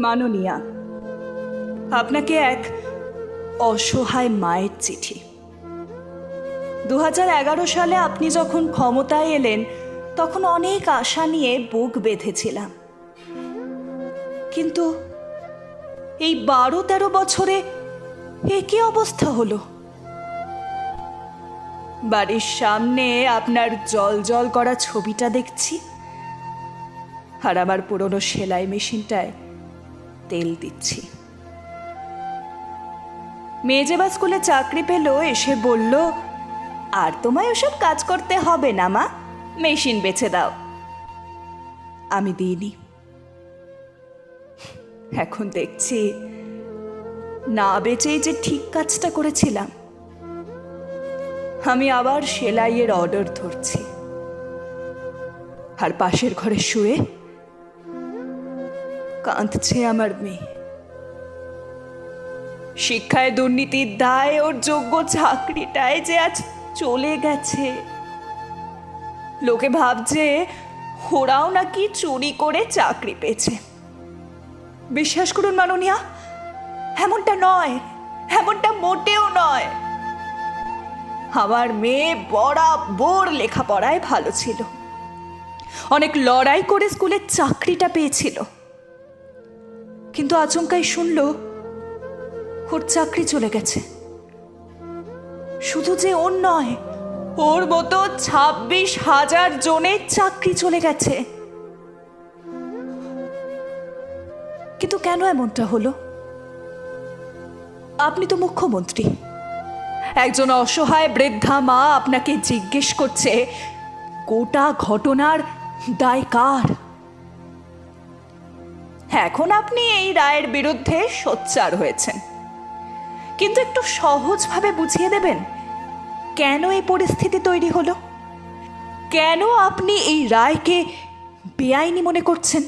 মাননীয়া, আপনাকে এক অসহায় মায়ের চিঠি। 2011 সালে আপনি যখন ক্ষমতায় এলেন তখন অনেক আশা নিয়ে বুক বেঁধেছিলাম, কিন্তু এই 12-13 বছরে একই অবস্থা হলো। বাড়ির সামনে আপনার জল করা ছবিটা দেখছি, আর আমার পুরনো সেলাই মেশিনটায় তেল দিচ্ছি। মেজেবা স্কুলে চাকরি পেল, এসে বলল, আর তোমায় ওসব কাজ করতে হবে না মা, মেশিন বেচে দাও। আমি দিইনি। এখন দেখছি না বেচেই যে ঠিক কাজটা করেছিলাম। আমি আবার সেলাইয়ের অর্ডার ধরছি, আর পাশের ঘরে শুয়ে কাঁদছে আমার মেয়ে। শিক্ষায় দুর্নীতির দায় ওর যোগ্য চাকরিটায় যে আজ চলে গেছে। লোকে ভাবছে ওরাও নাকি চুরি করে চাকরি পেয়েছে। বিশ্বাস করুন মাননীয়া, এমনটা নয়, এমনটা মোটেও নয়। আমার মেয়ে বরাবর লেখাপড়ায় ভালো ছিল, অনেক লড়াই করে স্কুলের চাকরিটা পেয়েছিল, কিন্তু আচমকাই শুনল ওর চাকরি চলে গেছে। শুধু যে ওর নয়, ওর মতো 26,000 জনের চাকরি চলে গেছে। কিন্তু কেন এমনটা হলো? আপনি তো মুখ্যমন্ত্রী। একজন অসহায় বৃদ্ধা মা আপনাকে জিজ্ঞেস করছে গোটা ঘটনার দায় কার। এখন আপনি এই রায়ের বিরুদ্ধে সোচ্চার হয়েছেন, কিন্তু একটু সহজভাবে বুঝিয়ে দেবেন কেন এই পরিস্থিতি তৈরি হলো, কেন আপনি এই রায়কে বেআইনি মনে করছেন।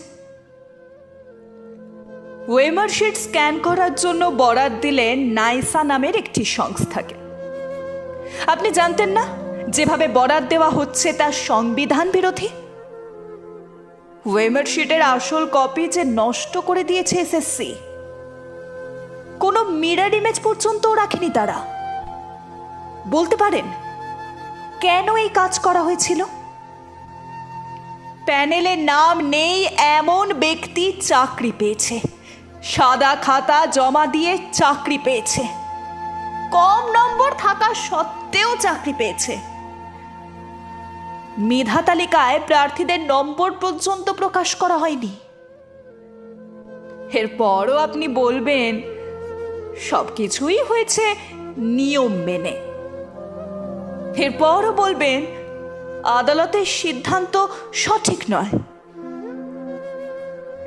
ওয়েমার শিট স্ক্যান করার জন্য বরাত দিলেন নাইসা নামের একটি সংস্থাকে। আপনি জানতেন না যেভাবে বরাত দেওয়া হচ্ছে তা সংবিধান বিরোধী? ওয়েমার শিটের আসল কপি যে নষ্ট করে দিয়েছে এসএসসি, কোনো মিরর ইমেজ পর্যন্ত রাখেনি তারা। বলতে পারেন কেন এই কাজ করা হয়েছিল? প্যানেলে নাম নেই এমন ব্যক্তি চাকরি পেয়েছে, সাদা খাতা জমা দিয়ে চাকরি পেয়েছে, কম নম্বর থাকা সত্ত্বেও চাকরি পেয়েছে। মেধা তালিকায় প্রার্থীদের নম্বর পর্যন্ত প্রকাশ করা হয়নি। এরপরও আপনি বলবেন সবকিছুই হয়েছে নিয়ম মেনে। এরপরও বলবেন আদালতের সিদ্ধান্ত সঠিক নয়।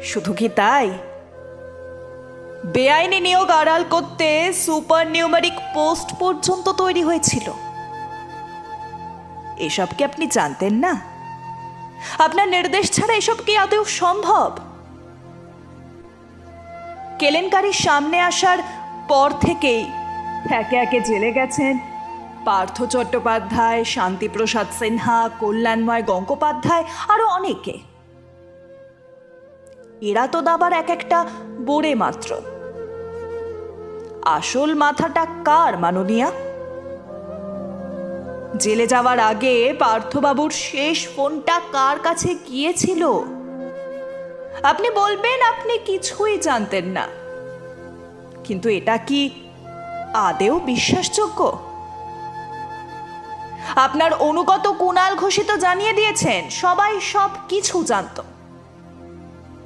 শুধু কি তাই, বেআইনি নিয়োগ আড়াল করতে সুপার নিউমারিক পোস্ট পর্যন্ত তৈরি হয়েছিল। এসব কি আপনি জানতেন না? আপনার নির্দেশ ছাড়া এসব কি আদৌ সম্ভব? কেলেঙ্কারির সামনে আসার পর থেকেই একে একে জেলে গেছেন পার্থ চট্টোপাধ্যায়, শান্তিপ্রসাদ সিনহা, কল্যাণময় গঙ্গোপাধ্যায়, আরো অনেকে। এরা তো দাবার এক একটা বোড়ে মাত্র। আসল মাথাটা কার মাননীয়া? জেলে যাওয়ার আগে পার্থবাবুর শেষ ফোনটা কার কাছে গিয়েছিল? আপনি বলবেন আপনি কিছুই জানতেন না, কিন্তু এটা কি আদেও বিশ্বাসযোগ্য? আপনার অনুগত কুণাল ঘোষিত জানিয়ে দিয়েছেন সবাই সব কিছু জানত।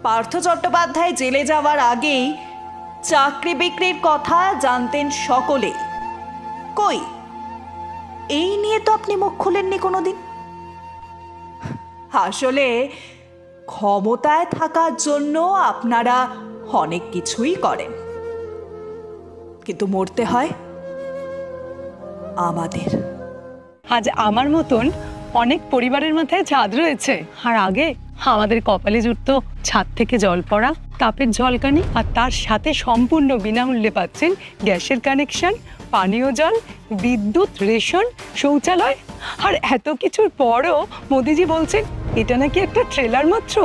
পার্থ চট্টোপাধ্যায় জেলে যাওয়ার আগেই চাকরি বিক্রির কথা জানতেন সকলে। কই, এই নিয়ে তো আপনি মুখ খুলেননি কোনোদিন। আসলে ক্ষমতায় থাকার জন্য আপনারা অনেক কিছুই করেন, কিন্তু মরতে হয় আমাদের। আজ আমার মতন অনেক পরিবারের মাথায় ছাদ রয়েছে, আর আগে আমাদের কপালে জুটতো ছাদ থেকে জল পড়া, তাপের ঝলকানি, আর তার সাথে সম্পূর্ণ বিনামূল্যে পাচ্ছেন গ্যাসের কানেকশন, পানীয় জল, বিদ্যুৎ, রেশন, শৌচালয়। আর এত কিছুর পরও মোদিজি বলছেন এটা নাকি একটা ট্রেলার মাত্র।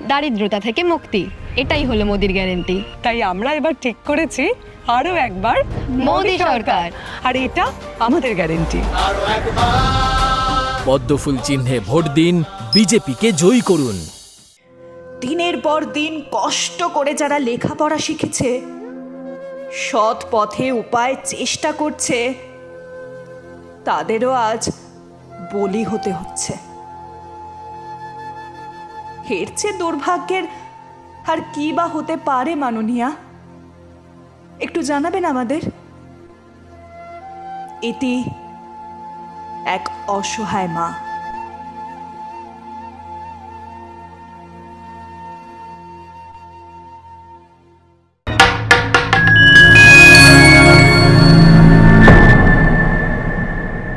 দারিদ্রতা থেকে মুক্তি, এটাই হলো মোদির গ্যারেন্টি। তাই আমরা এবার ঠিক করেছি আরো একবার মোদি সরকার। আর এটা আমাদের গ্যারেন্টি। পদ্মফুল চিহ্নে ভোট দিন, বিজেপিকে জয়ী করুন। দিনের পর দিন কষ্ট করে যারা লেখাপড়া শিখেছে, সৎ পথে উপায় চেষ্টা করছে, তাদেরও আজ বলি হতে হচ্ছে। এর চেয়ে দুর্ভাগ্যের আর কি বা হতে পারে মাননীয়া? একটু জানাবেন আমাদের। এটি এক অসহায় মা।